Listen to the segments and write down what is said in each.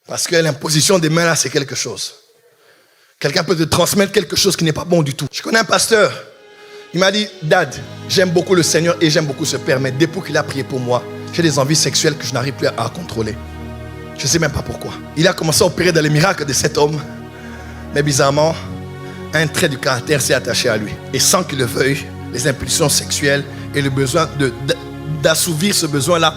Parce que l'imposition des mains là, c'est quelque chose. Quelqu'un peut te transmettre quelque chose qui n'est pas bon du tout. Je connais un pasteur. Il m'a dit, Dad, j'aime beaucoup le Seigneur et j'aime beaucoup ce Père, mais depuis qu'il a prié pour moi, j'ai des envies sexuelles que je n'arrive plus à contrôler. Je ne sais même pas pourquoi. Il a commencé à opérer dans les miracles de cet homme. Mais bizarrement, un trait du caractère s'est attaché à lui. Et sans qu'il le veuille, les impulsions sexuelles et le besoin d'assouvir ce besoin-là,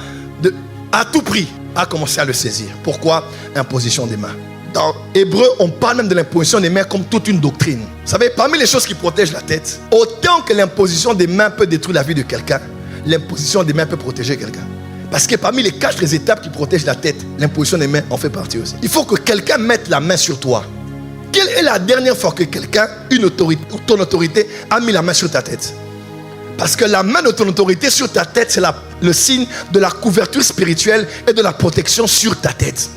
à tout prix, a commencé à le saisir. Pourquoi? Imposition des mains. Dans Hébreu, on parle même de l'imposition des mains comme toute une doctrine. Vous savez, parmi les choses qui protègent la tête, autant que l'imposition des mains peut détruire la vie de quelqu'un, l'imposition des mains peut protéger quelqu'un. Parce que parmi les 4 étapes qui protègent la tête, l'imposition des mains en fait partie aussi. Il faut que quelqu'un mette la main sur toi. Quelle est la dernière fois que quelqu'un, une autorité ou ton autorité, a mis la main sur ta tête? Parce que la main de ton autorité sur ta tête, c'est le signe de la couverture spirituelle et de la protection sur ta tête.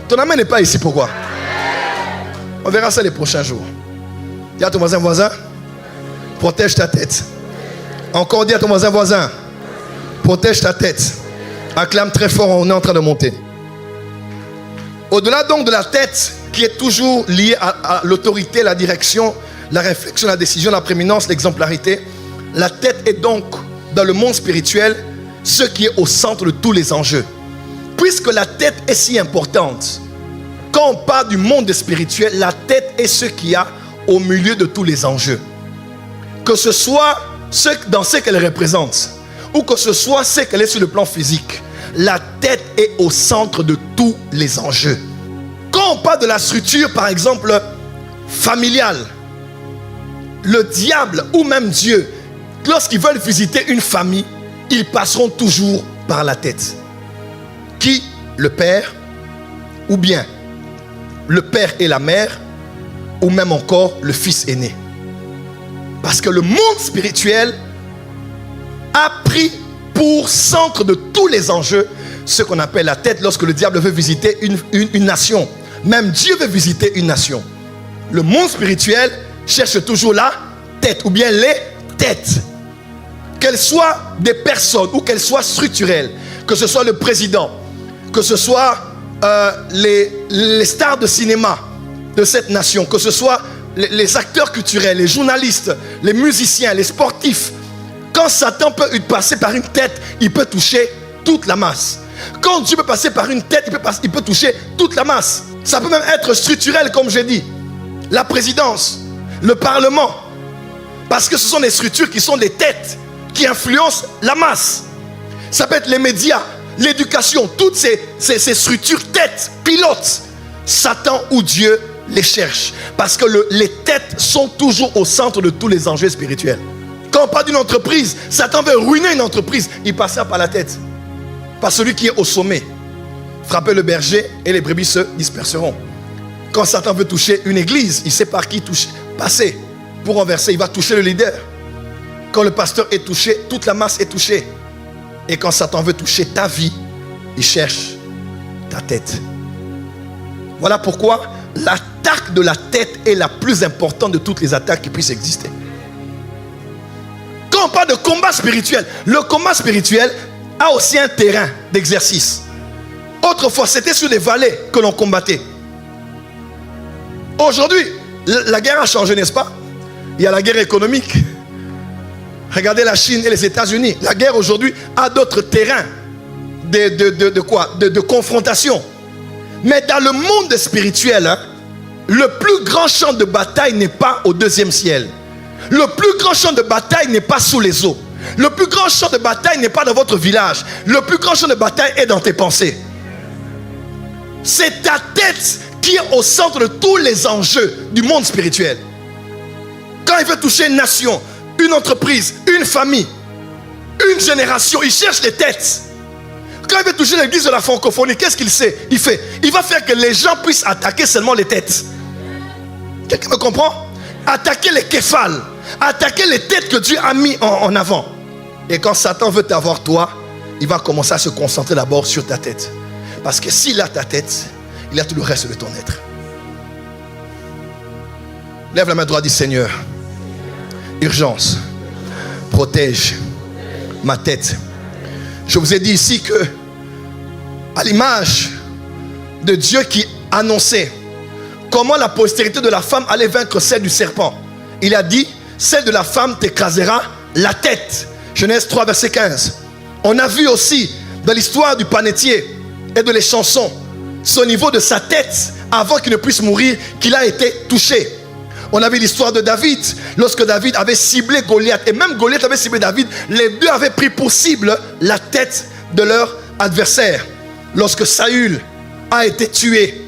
Ton main n'est pas ici, pourquoi? On verra ça les prochains jours. Dis à ton voisin, protège ta tête. Encore dis à ton voisin, protège ta tête. Acclame très fort, on est en train de monter. Au-delà donc de la tête, qui est toujours liée à l'autorité, la direction, la réflexion, la décision, la prééminence, l'exemplarité, la tête est donc, dans le monde spirituel, ce qui est au centre de tous les enjeux. Puisque la tête est si importante, quand on parle du monde spirituel, la tête est ce qu'il y a au milieu de tous les enjeux. Que ce soit dans ce qu'elle représente, ou que ce soit ce qu'elle est sur le plan physique, la tête est au centre de tous les enjeux. Quand on parle de la structure, par exemple, familiale, le diable ou même Dieu, lorsqu'ils veulent visiter une famille, ils passeront toujours par la tête. Qui? Le père, ou bien le père et la mère, ou même encore le fils aîné. Parce que le monde spirituel a pris pour centre de tous les enjeux ce qu'on appelle la tête lorsque le diable veut visiter une nation. Même Dieu veut visiter une nation. Le monde spirituel cherche toujours la tête ou bien les têtes. Qu'elles soient des personnes ou qu'elles soient structurelles. Que ce soit le président, que ce soit les stars de cinéma de cette nation, que ce soit les acteurs culturels, les journalistes, les musiciens, les sportifs. Quand Satan peut passer par une tête, il peut toucher toute la masse. Quand Dieu peut passer par une tête, il peut toucher toute la masse. Ça peut même être structurel, comme j'ai dit. La présidence, le parlement. Parce que ce sont des structures qui sont des têtes, qui influencent la masse. Ça peut être les médias, l'éducation, toutes ces structures têtes, pilotes. Satan ou Dieu les cherche. Parce que les têtes sont toujours au centre de tous les enjeux spirituels. Quand on parle d'une entreprise, Satan veut ruiner une entreprise, il passera par la tête. Par celui qui est au sommet. Frapper le berger et les brebis se disperseront. Quand Satan veut toucher une église, il sait par qui passer pour renverser. Il va toucher le leader. Quand le pasteur est touché, toute la masse est touchée. Et quand Satan veut toucher ta vie, il cherche ta tête. Voilà pourquoi l'attaque de la tête est la plus importante de toutes les attaques qui puissent exister. Quand on parle de combat spirituel, le combat spirituel a aussi un terrain d'exercice. Autrefois, c'était sur les vallées que l'on combattait. Aujourd'hui, la guerre a changé, n'est-ce pas? Il y a la guerre économique. Regardez la Chine et les États-Unis. La guerre aujourd'hui a d'autres terrains de confrontation. Mais dans le monde spirituel, le plus grand champ de bataille n'est pas au deuxième ciel. Le plus grand champ de bataille n'est pas sous les eaux. Le plus grand champ de bataille n'est pas dans votre village. Le plus grand champ de bataille est dans tes pensées. C'est ta tête qui est au centre de tous les enjeux du monde spirituel. Quand il veut toucher une nation, une entreprise, une famille, une génération, il cherche les têtes. Quand il veut toucher l'église de la francophonie, qu'est-ce qu'il sait? Il va faire que les gens puissent attaquer seulement les têtes. Quelqu'un me comprend? Attaquer les képhales, attaquer les têtes que Dieu a mis en avant. Et quand Satan veut t'avoir toi, il va commencer à se concentrer d'abord sur ta tête. Parce que s'il a ta tête, il a tout le reste de ton être. Lève la main droite, dis Seigneur, urgence, protège ma tête. Je vous ai dit ici que, à l'image de Dieu qui annoncé comment la postérité de la femme allait vaincre celle du serpent. Il a dit, celle de la femme t'écrasera la tête. Genèse 3, verset 15. On a vu aussi dans l'histoire du panetier et de les chansons, ce niveau de sa tête, avant qu'il ne puisse mourir, qu'il a été touché. On a vu l'histoire de David, lorsque David avait ciblé Goliath, et même Goliath avait ciblé David, les deux avaient pris pour cible la tête de leur adversaire. Lorsque Saül a été tué,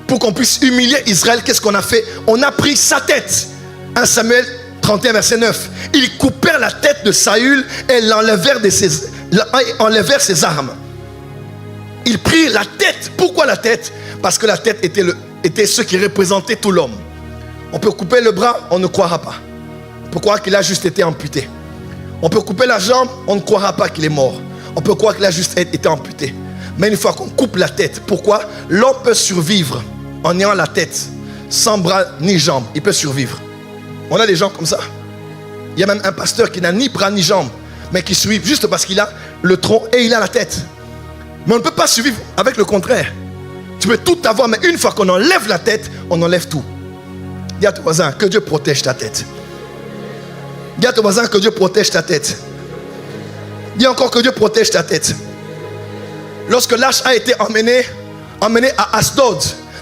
pour qu'on puisse humilier Israël, qu'est-ce qu'on a fait? On a pris sa tête. 1 Samuel 31, verset 9. Ils coupèrent la tête de Saül et l'enlevèrent ses armes. Ils prirent la tête. Pourquoi la tête? Parce que la tête était ce qui représentait tout l'homme. On peut couper le bras, on ne croira pas. On peut croire qu'il a juste été amputé. On peut couper la jambe, on ne croira pas qu'il est mort. On peut croire qu'il a juste été amputé. Mais une fois qu'on coupe la tête, pourquoi? L'homme peut survivre en ayant la tête, sans bras ni jambes. Il peut survivre. On a des gens comme ça. Il y a même un pasteur qui n'a ni bras ni jambes, mais qui survit juste parce qu'il a le tronc et il a la tête. Mais on ne peut pas survivre avec le contraire. Tu peux tout avoir, mais une fois qu'on enlève la tête, on enlève tout. Dis à ton voisin que Dieu protège ta tête. Dis à ton voisin que Dieu protège ta tête. Dis encore que Dieu protège ta tête. Lorsque l'arche a été emmené à Asdod,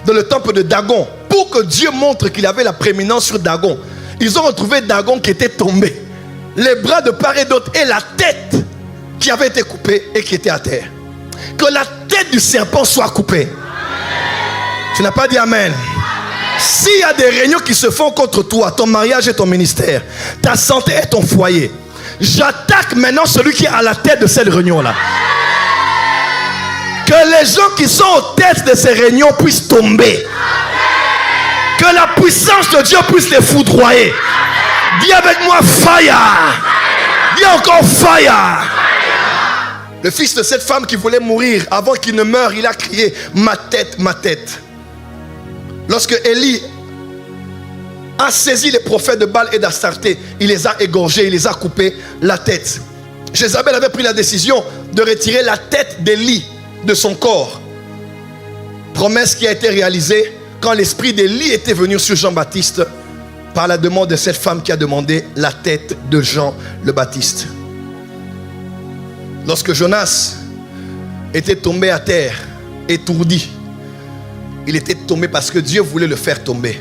dans le temple de Dagon, pour que Dieu montre qu'il avait la prééminence sur Dagon, ils ont retrouvé Dagon qui était tombé, les bras de part et d'autre, et la tête qui avait été coupée et qui était à terre. Que la tête du serpent soit coupée. Tu n'as pas dit amen. S'il y a des réunions qui se font contre toi, ton mariage et ton ministère, ta santé et ton foyer, j'attaque maintenant celui qui est à la tête de cette réunion-là. Que les gens qui sont aux têtes de ces réunions puissent tomber. Que la puissance de Dieu puisse les foudroyer. Dis avec moi fire. Dis encore fire. Le fils de cette femme qui voulait mourir, avant qu'il ne meure, il a crié ma tête, ma tête. Lorsque Élie a saisi les prophètes de Baal et d'Astarté, il les a égorgés, il les a coupés la tête. Jézabel avait pris la décision de retirer la tête d'Élie de son corps. Promesse qui a été réalisée quand l'esprit d'Élie était venu sur Jean-Baptiste par la demande de cette femme qui a demandé la tête de Jean le Baptiste. Lorsque Jonas était tombé à terre, étourdi, il était tombé parce que Dieu voulait le faire tomber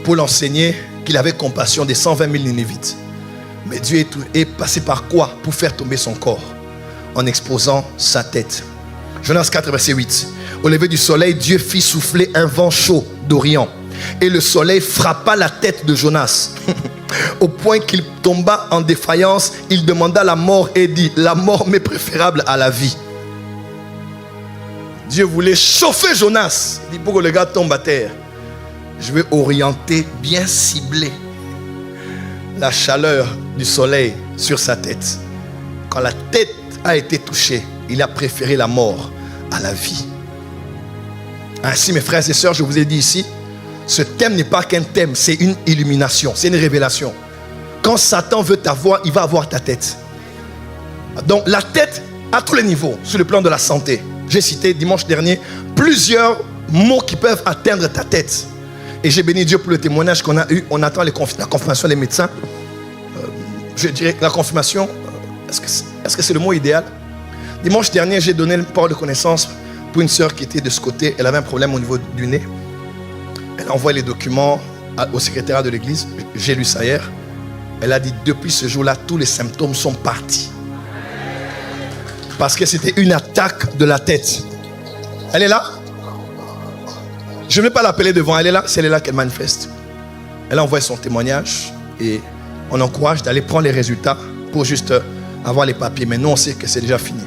pour l'enseigner qu'il avait compassion des 120 000 Ninévites. Mais Dieu est passé par quoi pour faire tomber son corps? En exposant sa tête. Jonas 4, verset 8. Au lever du soleil, Dieu fit souffler un vent chaud d'Orient. Et le soleil frappa la tête de Jonas. Au point qu'il tomba en défaillance, il demanda la mort et dit, la mort m'est préférable à la vie. Dieu voulait chauffer Jonas. Il dit, pour que le gars tombe à terre, je vais orienter, bien cibler la chaleur du soleil sur sa tête. Quand la tête a été touchée, il a préféré la mort à la vie. Ainsi, mes frères et sœurs, je vous ai dit ici, ce thème n'est pas qu'un thème, c'est une illumination, c'est une révélation. Quand Satan veut t'avoir, il va avoir ta tête. Donc la tête à tous les niveaux, sur le plan de la santé. J'ai cité dimanche dernier plusieurs mots qui peuvent atteindre ta tête. Et j'ai béni Dieu pour le témoignage qu'on a eu. On attend la confirmation des médecins. Je dirais que la confirmation, est-ce que c'est le mot idéal? Dimanche dernier, j'ai donné une parole de connaissance pour une sœur qui était de ce côté. Elle avait un problème au niveau du nez. Elle a envoyé les documents au secrétariat de l'église. J'ai lu ça hier. Elle a dit, depuis ce jour-là, tous les symptômes sont partis. Parce que c'était une attaque de la tête. Elle est là? Je ne vais pas l'appeler devant. Elle est là? C'est elle là qu'elle manifeste. Elle a envoyé son témoignage. Et on encourage d'aller prendre les résultats pour juste avoir les papiers. Mais nous, on sait que c'est déjà fini.